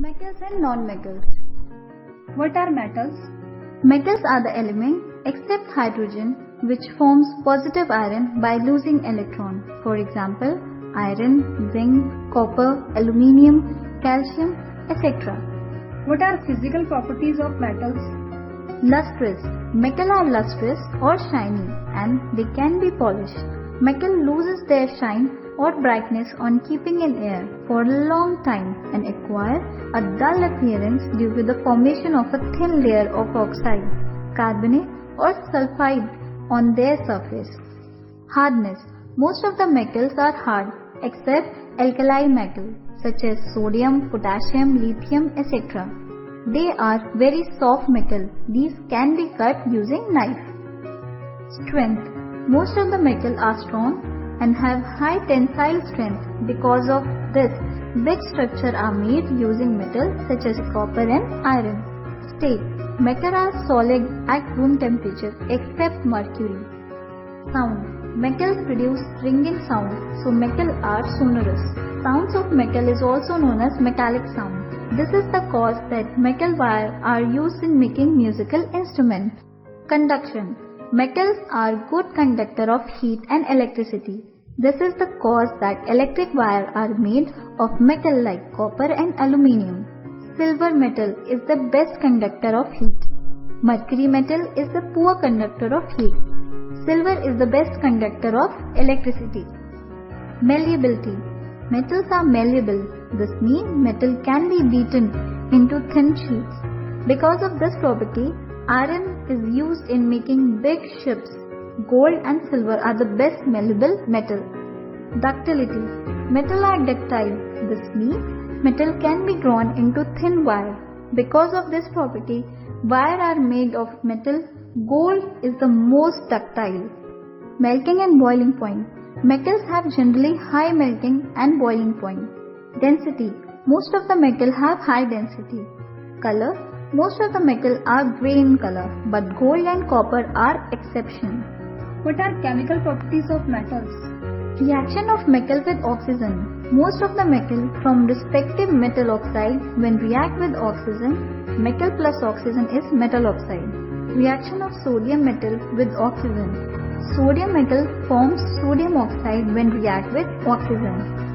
Metals and non-metals. What are metals? Metals are the element, except hydrogen, which forms positive iron by losing electron. For example, iron, zinc, copper, aluminium, calcium, etc. What are physical properties of metals? Lustrous. Metal are lustrous or shiny and they can be polished. Metal loses their shine or brightness on keeping in air for a long time and acquire a dull appearance due to the formation of a thin layer of oxide, carbonate or sulfide on their surface. Hardness. Most of the metals are hard except alkali metals such as sodium, potassium, lithium, etc. They are very soft metal. These can be cut using knife. Strength. Most of the metals are strong and have high tensile strength. Because of this, big structures are made using metals such as copper and iron. State. Metals are solid at room temperature except mercury. Sound. Metals produce ringing sound, so metals are sonorous. Sounds of metal is also known as metallic sound. This is the cause that metal wires are used in making musical instruments. Conduction. Metals are good conductor of heat and electricity. This is the cause that electric wires are made of metal like copper and aluminium. Silver metal is the best conductor of heat. Mercury metal is the poor conductor of heat. Silver is the best conductor of electricity. Malleability. Metals are malleable. This means metal can be beaten into thin sheets. Because of this property, iron is used in making big ships. Gold and silver are the best malleable metal. Ductility. Metals are ductile. This means metal can be drawn into thin wire. Because of this property, wires are made of metal. Gold is the most ductile. Melting and boiling point. Metals have generally high melting and boiling point. Density. Most of the metal have high density. Color. Most of the metal are grey in color, but gold and copper are exception. What are chemical properties of metals? Reaction of metal with oxygen. Most of the metal from respective metal oxide when react with oxygen, metal plus oxygen is metal oxide. Reaction of sodium metal with oxygen. Sodium metal forms sodium oxide when react with oxygen.